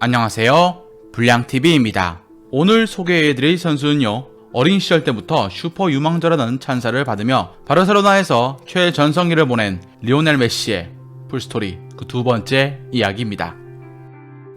안녕하세요, 불량TV입니다. 오늘 소개해드릴 선수는요, 어린 시절 때부터 슈퍼 유망주라는 찬사를 받으며 바르셀로나에서 최전성기를 보낸 리오넬 메시의 풀스토리 그 두 번째 이야기입니다.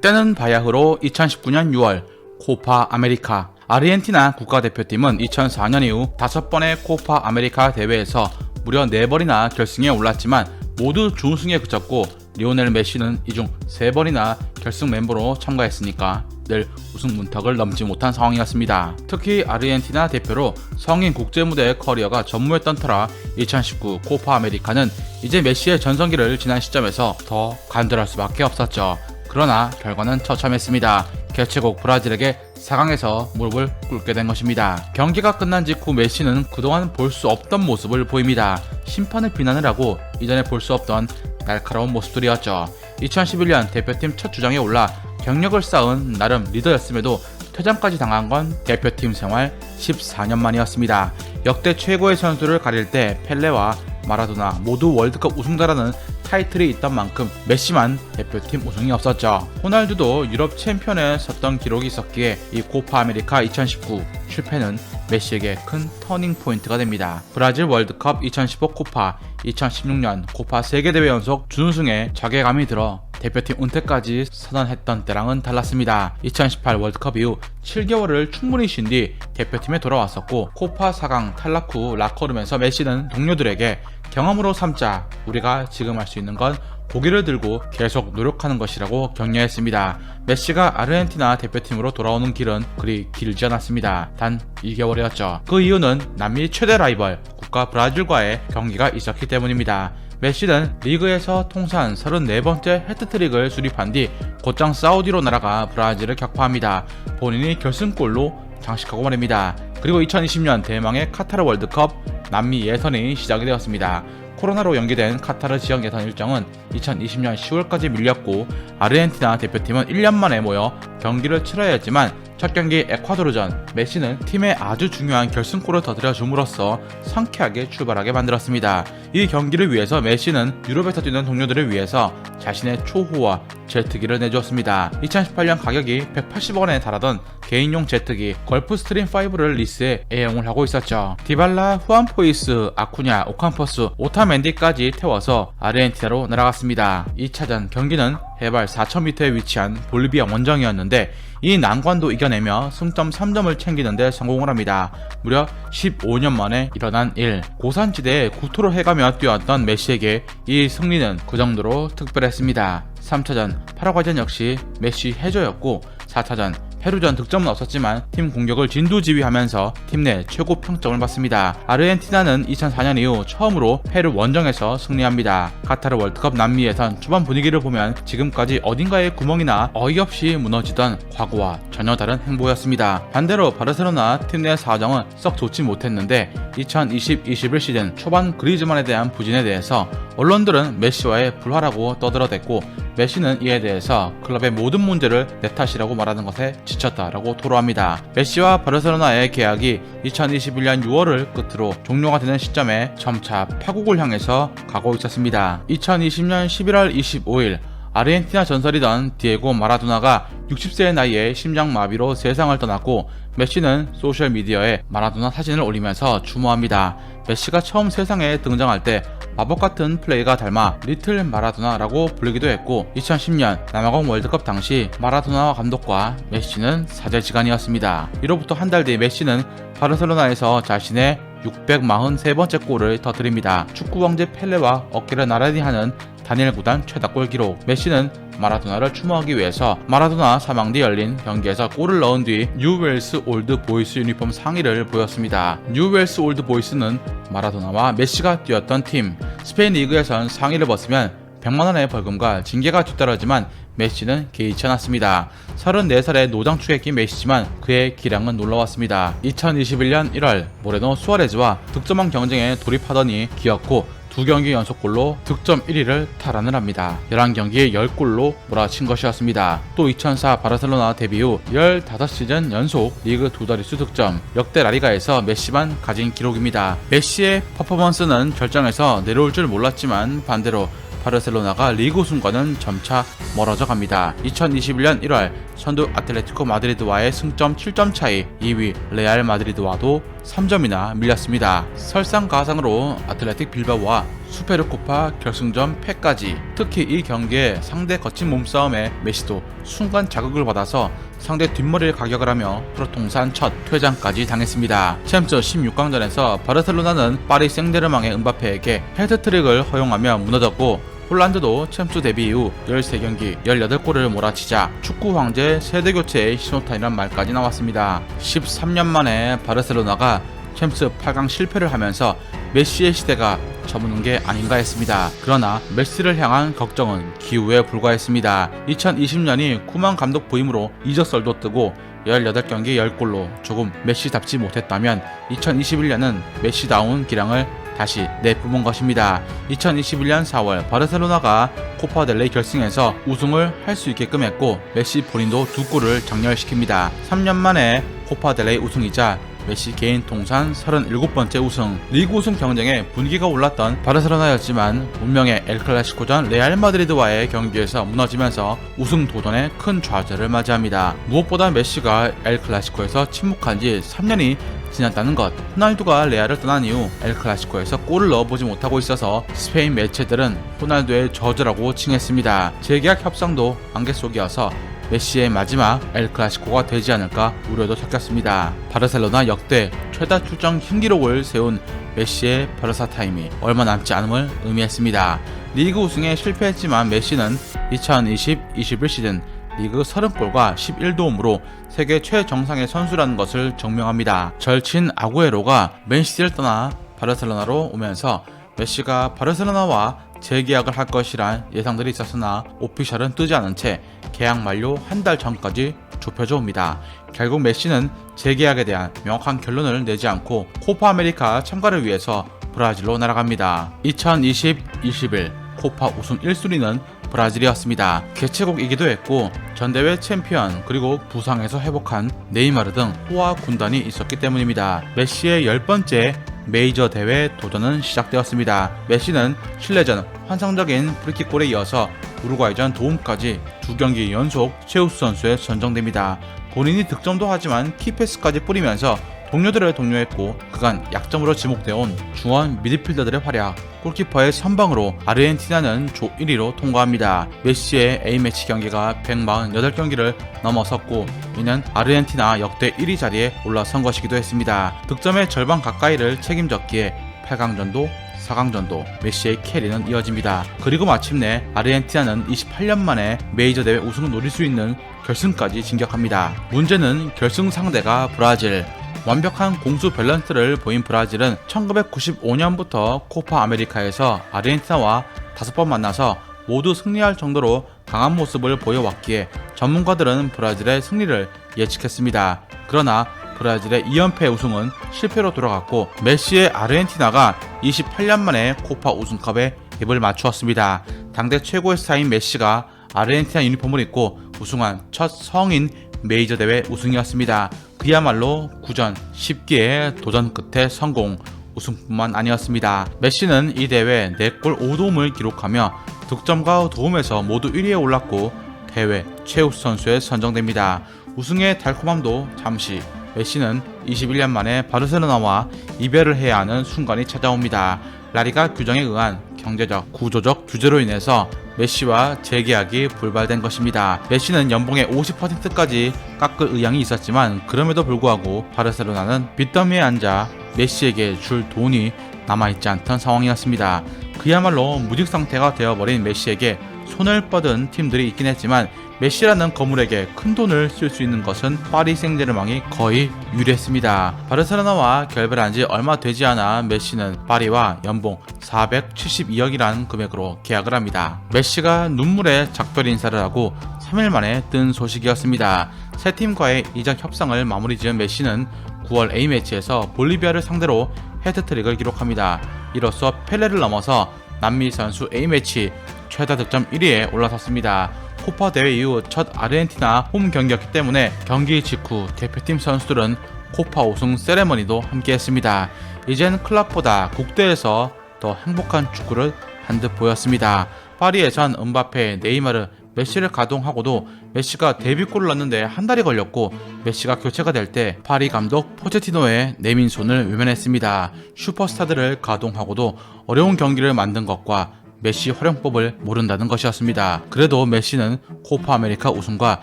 때는 바야흐로 2019년 6월 코파 아메리카 아르헨티나 국가대표팀은 2004년 이후 5번의 코파 아메리카 대회에서 무려 4번이나 결승에 올랐지만 모두 준우승에 그쳤고 리오넬 메시는 이 중 3번이나 결승 멤버로 참가했으니까 늘 우승 문턱을 넘지 못한 상황이었습니다. 특히 아르헨티나 대표로 성인 국제무대 커리어가 전무했던 터라 2019 코파 아메리카는 이제 메시의 전성기를 지난 시점에서 더 간절할 수밖에 없었죠. 그러나 결과는 처참했습니다. 개최국 브라질에게 4강에서 무릎을 꿇게 된 것입니다. 경기가 끝난 직후 메시는 그동안 볼 수 없던 모습을 보입니다. 심판을 비난을 하고 이전에 볼 수 없던 날카로운 모습들이었죠. 2011년 대표팀 첫 주장에 올라 경력을 쌓은 나름 리더였음에도 퇴장까지 당한 건 대표팀 생활 14년 만이었습니다. 역대 최고의 선수를 가릴 때 펠레와 마라도나 모두 월드컵 우승자라는 타이틀이 있던 만큼 메시만 대표팀 우승이 없었죠. 호날두도 유럽 챔피언에 섰던 기록이 있었기에 이 코파 아메리카 2019 실패는 메시에게 큰 터닝 포인트가 됩니다. 브라질 월드컵 2015 코파, 2016년 코파 3개 대회 연속 준우승에 자괴감이 들어 대표팀 은퇴까지 선언했던 때랑은 달랐습니다. 2018 월드컵 이후 7개월을 충분히 쉰 뒤 대표팀에 돌아왔었고 코파 4강 탈락 후 라커룸에서 메시는 동료들에게 경험으로 삼자, 우리가 지금 할 수 있는 건 고개를 들고 계속 노력하는 것이라고 격려했습니다. 메시가 아르헨티나 대표팀으로 돌아오는 길은 그리 길지 않았습니다. 단 2개월이었죠. 그 이유는 남미 최대 라이벌 국가 브라질과의 경기가 있었기 때문입니다. 메시는 리그에서 통산 34번째 해트트릭을 수립한 뒤 곧장 사우디로 날아가 브라질을 격파합니다. 본인이 결승골로 장식하고 말입니다. 그리고 2020년 대망의 카타르 월드컵 남미 예선이 시작이 되었습니다. 코로나로 연기된 카타르 지역 예선 일정은 2020년 10월까지 밀렸고 아르헨티나 대표팀은 1년 만에 모여 경기를 치러야 했지만 첫 경기 에콰도르전 메시는 팀에 아주 중요한 결승골을 터뜨려 줌으로써 상쾌하게 출발하게 만들었습니다. 이 경기를 위해서 메시는 유럽에서 뛰는 동료들을 위해서 자신의 초호화 제트기를 내주었습니다. 2018년 가격이 180원에 달하던 개인용 제트기 걸프스트림 5를 리스에 애용을 하고 있었죠. 디발라, 후안포이스, 아쿠냐, 오캄퍼스, 오타멘디까지 태워서 아르헨티나로 날아갔습니다. 2차전 경기는 해발 4,000m에 위치한 볼리비아 원정이었는데 이 난관도 이겨내며 승점 3점을 챙기는데 성공을 합니다. 무려 15년 만에 일어난 일. 고산지대에 구토를 해가며 뛰었던 메시에게 이 승리는 그 정도로 특별했습니다. 3차전 파라과이전 역시 메시 해저였고 4차전 페루전 득점은 없었지만 팀 공격을 진두지휘하면서 팀 내 최고 평점을 받습니다. 아르헨티나는 2004년 이후 처음으로 페루 원정에서 승리합니다. 카타르 월드컵 남미 예선 초반 분위기를 보면 지금까지 어딘가에 구멍이나 어이없이 무너지던 과거와 전혀 다른 행보였습니다. 반대로 바르셀로나 팀 내 사정은 썩 좋지 못했는데 2020-21 시즌 초반 그리즈만에 대한 부진에 대해서 언론들은 메시와의 불화라고 떠들어댔고 메시는 이에 대해서 클럽의 모든 문제를 내 탓이라고 말하는 것에 지쳤다라고 토로합니다. 메시와 바르셀로나의 계약이 2021년 6월을 끝으로 종료가 되는 시점에 점차 파국을 향해서 가고 있었습니다. 2020년 11월 25일 아르헨티나 전설이던 디에고 마라도나가 60세의 나이에 심장마비로 세상을 떠났고 메시는 소셜미디어에 마라도나 사진을 올리면서 추모합니다. 메시가 처음 세상에 등장할 때 마법같은 플레이가 닮아 리틀 마라도나라고 불리기도 했고 2010년 남아공 월드컵 당시 마라도나 감독과 메시는 사제지간이었습니다. 이로부터 한 달 뒤 메시는 바르셀로나에서 자신의 643번째 골을 터뜨립니다. 축구 왕제 펠레와 어깨를 나란히 하는 단일 구단 최다골 기록. 메시는 마라도나를 추모하기 위해서 마라도나 사망 뒤 열린 경기에서 골을 넣은 뒤 뉴웰스 올드 보이스 유니폼 상의를 보였습니다. 뉴웰스 올드 보이스는 마라도나와 메시가 뛰었던 팀. 스페인 리그에선 상의를 벗으면 100만원의 벌금과 징계가 뒤따르지만 메시는 개의치 않았습니다. 34살의 노장축에 낀 메시지만 그의 기량은 놀라웠습니다. 2021년 1월 모레노 수아레즈와 득점왕 경쟁에 돌입하더니 기어코 2경기 연속골로 득점 1위를 탈환을 합니다. 11경기에 10골로 몰아친 것이었습니다. 또 2004 바르셀로나 데뷔 후 15시즌 연속 리그 2자릿수 득점, 역대 라리가에서 메시만 가진 기록입니다. 메시의 퍼포먼스는 결정에서 내려올 줄 몰랐지만 반대로 바르셀로나가 리그 우승과는 점차 멀어져 갑니다. 2021년 1월 선두 아틀레티코 마드리드와의 승점 7점 차이 2위 레알 마드리드와도 3점이나 밀렸습니다. 설상가상으로 아틀레틱 빌바오와 수페르코파 결승전 패까지. 특히 이 경기에 상대 거친 몸싸움에 메시도 순간 자극을 받아서 상대 뒷머리를 가격을 하며 프로 통산 첫 퇴장까지 당했습니다. 챔스 16강전에서 바르셀로나는 파리 생제르맹의 은바페에게 헤드트릭을 허용하며 무너졌고, 홀란드도 챔스 데뷔 이후 13경기 18골을 몰아치자 축구 황제 세대교체의 신호탄이란 말까지 나왔습니다. 13년 만에 바르셀로나가 챔스 8강 실패를 하면서 메시의 시대가 저무는 게 아닌가 했습니다. 그러나 메시를 향한 걱정은 기우에 불과했습니다. 2020년이 쿠만 감독 부임으로 이적설도 뜨고 18경기 10골로 조금 메시답지 못했다면 2021년은 메시다운 기량을 다시 내뿜은 것입니다. 2021년 4월 바르셀로나가 코파델레이 결승에서 우승을 할 수 있게끔 했고, 메시 본인도 2골을 장렬시킵니다. 3년 만에 코파델레이 우승이자 메시 개인 통산 37번째 우승. 리그 우승 경쟁에 분위기가 올랐던 바르셀로나였지만 운명의 엘클라시코전 레알 마드리드와의 경기에서 무너지면서 우승 도전에 큰 좌절을 맞이합니다. 무엇보다 메시가 엘클라시코에서 침묵한 지 3년이 지났다는 것. 호날두가 레알을 떠난 이후 엘클라시코에서 골을 넣어보지 못하고 있어서 스페인 매체들은 호날두의 저주라고 칭했습니다. 재계약 협상도 안개 속이어서 메시의 마지막 엘클라시코가 되지 않을까 우려도 섞였습니다. 바르셀로나 역대 최다 출장 신기록을 세운 메시의 바르사 타임이 얼마 남지 않음을 의미했습니다. 리그 우승에 실패했지만 메시는 2020-21 시즌 리그 30골과 11도움으로 세계 최정상의 선수라는 것을 증명합니다. 절친 아구에로가 맨시티를 떠나 바르셀로나로 오면서 메시가 바르셀로나와 재계약을 할 것이란 예상들이 있었으나 오피셜은 뜨지 않은 채 계약 만료 한 달 전까지 좁혀져 옵니다. 결국 메시는 재계약에 대한 명확한 결론을 내지 않고 코파 아메리카 참가를 위해서 브라질로 날아갑니다. 2020-21 코파 우승 1순위는 브라질이었습니다. 개최국이기도 했고 전대회 챔피언 그리고 부상에서 회복한 네이마르 등 호화 군단이 있었기 때문입니다. 메시의 10번째 메이저 대회 도전은 시작되었습니다. 메시는 실내전 환상적인 프리킥골에 이어서 우루과이전 도움까지 2경기 연속 최우수 선수에 선정됩니다. 본인이 득점도 하지만 키패스까지 뿌리면서 동료들을 독려했고, 그간 약점으로 지목되어 온 중원 미드필더들의 활약, 골키퍼의 선방으로 아르헨티나는 조 1위로 통과합니다. 메시의 A매치 경기가 148경기를 넘어섰고, 이는 아르헨티나 역대 1위 자리에 올라선 것이기도 했습니다. 득점의 절반 가까이를 책임졌기에 8강전도 4강전도 메시의 캐리는 이어집니다. 그리고 마침내 아르헨티나는 28년 만에 메이저 대회 우승을 노릴 수 있는 결승까지 진격합니다. 문제는 결승 상대가 브라질. 완벽한 공수 밸런스를 보인 브라질은 1995년부터 코파 아메리카에서 아르헨티나와 5번 만나서 모두 승리할 정도로 강한 모습을 보여왔기에 전문가들은 브라질의 승리를 예측했습니다. 그러나 브라질의 2연패 우승은 실패로 돌아갔고, 메시의 아르헨티나가 28년 만에 코파 우승컵에 입을 맞추었습니다. 당대 최고의 스타인 메시가 아르헨티나 유니폼을 입고 우승한 첫 성인 메이저 대회 우승이었습니다. 그야말로 9전 10기의 도전 끝에 성공, 우승뿐만 아니었습니다. 메시는 이 대회 4골 5도움을 기록하며 득점과 도움에서 모두 1위에 올랐고 대회 최우수 선수에 선정됩니다. 우승의 달콤함도 잠시, 메시는 21년 만에 바르셀로나와 이별을 해야 하는 순간이 찾아옵니다. 라리가 규정에 의한 경제적, 구조적 규제로 인해서 메시와 재계약이 불발된 것입니다. 메시는 연봉의 50%까지 깎을 의향이 있었지만 그럼에도 불구하고 바르셀로나는 빚더미에 앉아 메시에게 줄 돈이 남아있지 않던 상황이었습니다. 그야말로 무직 상태가 되어버린 메시에게 손을 뻗은 팀들이 있긴 했지만 메시라는 거물에게 큰 돈을 쓸 수 있는 것은 파리 생제르맹이 거의 유리했습니다. 바르셀로나와 결별한 지 얼마 되지 않아 메시는 파리와 연봉 472억이라는 금액으로 계약을 합니다. 메시가 눈물의 작별 인사를 하고 3일 만에 뜬 소식이었습니다. 세 팀과의 이적 협상을 마무리 지은 메시는 9월 A매치에서 볼리비아를 상대로 헤트트릭을 기록합니다. 이로써 펠레를 넘어서 남미 선수 A매치 최다 득점 1위에 올라섰습니다. 코파 대회 이후 첫 아르헨티나 홈 경기였기 때문에 경기 직후 대표팀 선수들은 코파 우승 세레머니도 함께했습니다. 이젠 클럽보다 국대에서 더 행복한 축구를 한 듯 보였습니다. 파리에선 은바페, 네이마르, 메시를 가동하고도 메시가 데뷔골을 넣는데 한 달이 걸렸고 메시가 교체가 될 때 파리 감독 포체티노의 내민 손을 외면했습니다. 슈퍼스타들을 가동하고도 어려운 경기를 만든 것과 메시 활용법을 모른다는 것이었습니다. 그래도 메시는 코파 아메리카 우승과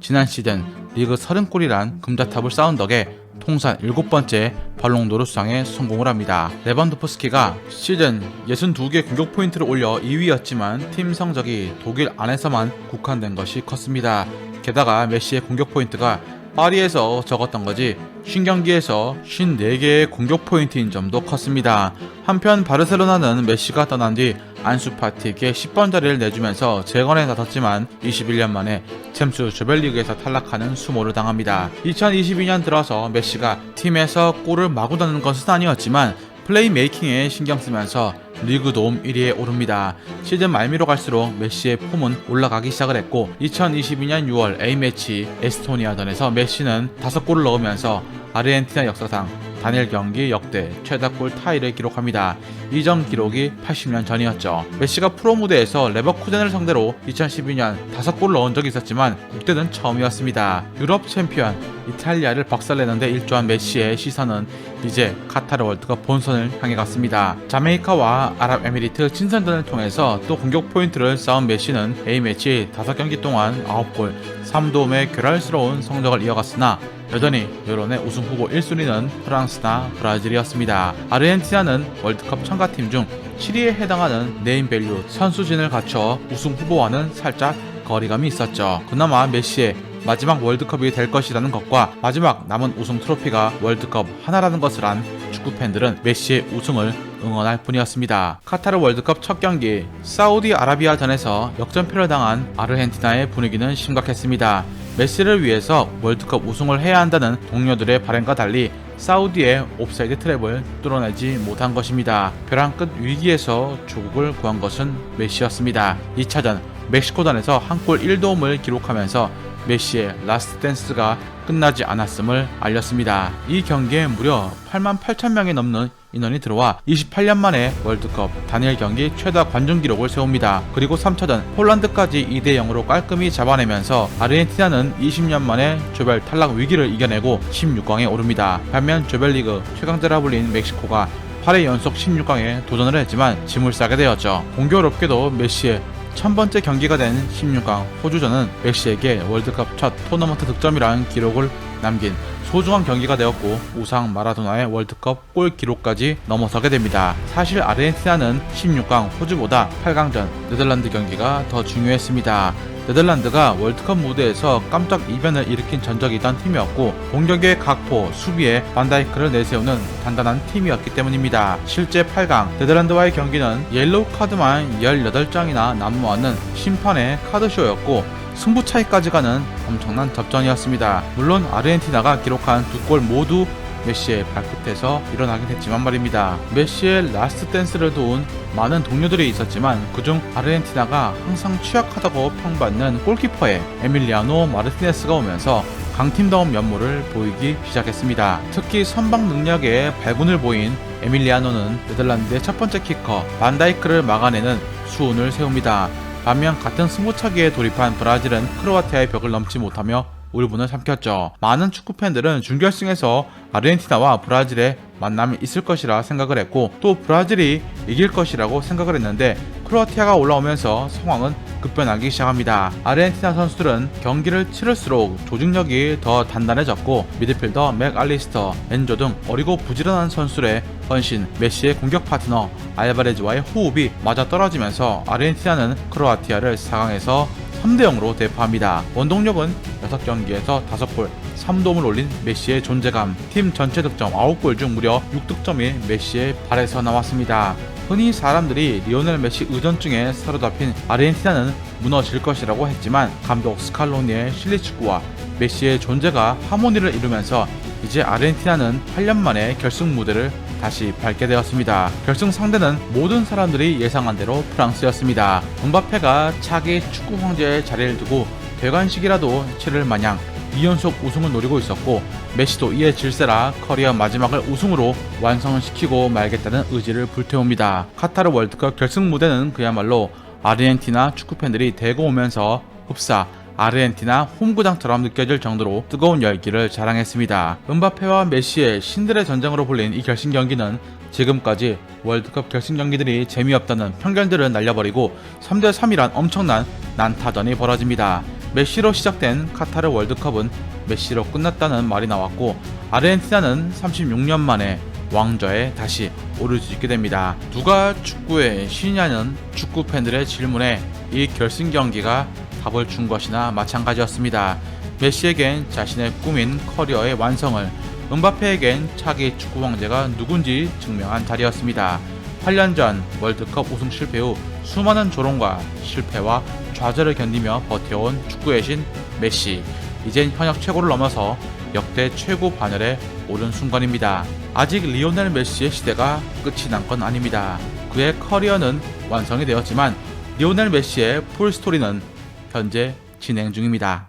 지난 시즌 리그 30골이란 금자탑을 쌓은 덕에 통산 7번째 발롱도르 수상에 성공을 합니다. 레반도프스키가 시즌 62개 공격 포인트를 올려 2위였지만 팀 성적이 독일 안에서만 국한된 것이 컸습니다. 게다가 메시의 공격 포인트가 파리에서 적었던 거지 50경기에서 54개의 공격 포인트인 점도 컸습니다. 한편 바르셀로나는 메시가 떠난 뒤 안수파티에게 10번 자리를 내주면서 재건에 나섰지만 21년 만에 챔스 조별리그에서 탈락하는 수모를 당합니다. 2022년 들어서 메시가 팀에서 골을 마구 넣는 것은 아니었지만 플레이메이킹에 신경 쓰면서 리그 도움 1위에 오릅니다. 시즌 말미로 갈수록 메시의 폼은 올라가기 시작을 했고 2022년 6월 A매치 에스토니아전에서 메시는 5골을 넣으면서 아르헨티나 역사상 단일 경기 역대 최다골 타이를 기록합니다. 이전 기록이 80년 전이었죠. 메시가 프로 무대에서 레버쿠젠을 상대로 2012년 5골을 넣은 적이 있었지만 국대는 처음이었습니다. 유럽 챔피언 이탈리아를 박살내는데 일조한 메시의 시선은 이제 카타르 월드컵 본선을 향해 갔습니다. 자메이카와 아랍에미리트 친선전을 통해서 또 공격 포인트를 쌓은 메시는 A매치 5경기 동안 9골 3도움의 괴랄스러운 성적을 이어갔으나 여전히 여론의 우승 후보 1순위는 프랑스나 브라질이었습니다. 아르헨티나는 월드컵 참가팀 중 7위에 해당하는 네임밸류 선수진을 갖춰 우승 후보와는 살짝 거리감이 있었죠. 그나마 메시의 마지막 월드컵이 될 것이라는 것과 마지막 남은 우승 트로피가 월드컵 하나라는 것을 안 축구팬들은 메시의 우승을 응원할 뿐이었습니다. 카타르 월드컵 첫 경기 사우디아라비아전에서 역전패를 당한 아르헨티나의 분위기는 심각했습니다. 메시를 위해서 월드컵 우승을 해야 한다는 동료들의 바람과 달리 사우디의 옵사이드 트랩을 뚫어내지 못한 것입니다. 벼랑 끝 위기에서 조국을 구한 것은 메시였습니다. 2차전 멕시코전에서 한 골 1도움을 기록하면서 메시의 라스트 댄스가 끝나지 않았음을 알렸습니다. 이 경기에 무려 88,000명이 넘는 인원이 들어와 28년 만에 월드컵 단일 경기 최다 관중 기록을 세웁니다. 그리고 3차전 폴란드까지 2대0으로 깔끔히 잡아내면서 아르헨티나는 20년 만에 조별 탈락 위기를 이겨내고 16강에 오릅니다. 반면 조별리그 최강자라 불린 멕시코가 8회 연속 16강에 도전을 했지만 짐을 싸게 되었죠. 공교롭게도 메시의 1000번째 경기가 된 16강 호주전은 메시에게 월드컵 첫 토너먼트 득점이라는 기록을 남긴 소중한 경기가 되었고 우상 마라도나의 월드컵 골 기록까지 넘어서게 됩니다. 사실 아르헨티나는 16강 호주보다 8강전 네덜란드 경기가 더 중요했습니다. 네덜란드가 월드컵 무대에서 깜짝 이변을 일으킨 전적이 있던 팀이었고 공격의 각포, 수비에 반다이크를 내세우는 단단한 팀이었기 때문입니다. 실제 8강 네덜란드와의 경기는 옐로우 카드만 18장이나 난무하는 심판의 카드쇼였고 승부 차이까지 가는 엄청난 접전이었습니다. 물론 아르헨티나가 기록한 2골 모두 메시의 발끝에서 일어나긴 했지만 말입니다. 메시의 라스트 댄스를 도운 많은 동료들이 있었지만 그중 아르헨티나가 항상 취약하다고 평받는 골키퍼의 에밀리아노 마르티네스가 오면서 강팀다운 면모를 보이기 시작했습니다. 특히 선방 능력에 발군을 보인 에밀리아노는 네덜란드의 첫 번째 키커 반다이크를 막아내는 수운을 세웁니다. 반면 같은 승부차기에 돌입한 브라질은 크로아티아의 벽을 넘지 못하며 울분을 삼켰죠. 많은 축구팬들은 준결승에서 아르헨티나와 브라질의 만남이 있을 것이라 생각을 했고 또 브라질이 이길 것이라고 생각을 했는데 크로아티아가 올라오면서 상황은 급변하기 시작합니다. 아르헨티나 선수들은 경기를 치를수록 조직력이 더 단단해졌고 미드필더 맥알리스터, 엔조 등 어리고 부지런한 선수들의 헌신, 메시의 공격 파트너 알바레즈와의 호흡이 맞아떨어지면서 아르헨티나는 크로아티아를 4강에서 3대0으로 대파합니다. 원동력은 6경기에서 5골, 3도움을 올린 메시의 존재감, 팀 전체 득점 9골 중 무려 6득점이 메시의 발에서 나왔습니다. 흔히 사람들이 리오넬 메시 의존증에 사로잡힌 아르헨티나는 무너질 것이라고 했지만 감독 스칼로니의 실리축구와 메시의 존재가 하모니를 이루면서 이제 아르헨티나는 8년 만에 결승 무대를 다시 밟게 되었습니다. 결승 상대는 모든 사람들이 예상한 대로 프랑스였습니다. 은바페가 차기 축구 황제의 자리를 두고 대관식이라도 치를 마냥 2연속 우승을 노리고 있었고 메시도 이에 질세라 커리어 마지막을 우승으로 완성시키고 말겠다는 의지를 불태웁니다. 카타르 월드컵 결승 무대는 그야말로 아르헨티나 축구팬들이 대거 오면서 흡사 아르헨티나 홈구장처럼 느껴질 정도로 뜨거운 열기를 자랑했습니다. 음바페와 메시의 신들의 전쟁으로 불린 이 결승 경기는 지금까지 월드컵 결승 경기들이 재미없다는 편견들을 날려버리고 3대3이란 엄청난 난타전이 벌어집니다. 메시로 시작된 카타르 월드컵은 메시로 끝났다는 말이 나왔고 아르헨티나는 36년 만에 왕좌에 다시 오를 수 있게 됩니다. 누가 축구의 신이냐는 축구 팬들의 질문에 이 결승 경기가 답을 준 것이나 마찬가지였습니다. 메시에겐 자신의 꿈인 커리어의 완성을, 음바페에겐 차기 축구 황제가 누군지 증명한 자리였습니다. 8년 전 월드컵 우승 실패 후 수많은 조롱과 실패와 좌절을 견디며 버텨온 축구의 신 메시. 이젠 현역 최고를 넘어서 역대 최고 반열에 오른 순간입니다. 아직 리오넬 메시의 시대가 끝이 난 건 아닙니다. 그의 커리어는 완성이 되었지만 리오넬 메시의 풀스토리는 현재 진행 중입니다.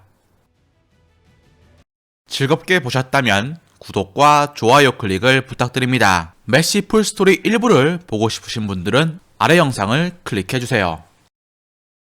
즐겁게 보셨다면 구독과 좋아요 클릭을 부탁드립니다. 메시 풀스토리 일부를 보고 싶으신 분들은 아래 영상을 클릭해주세요.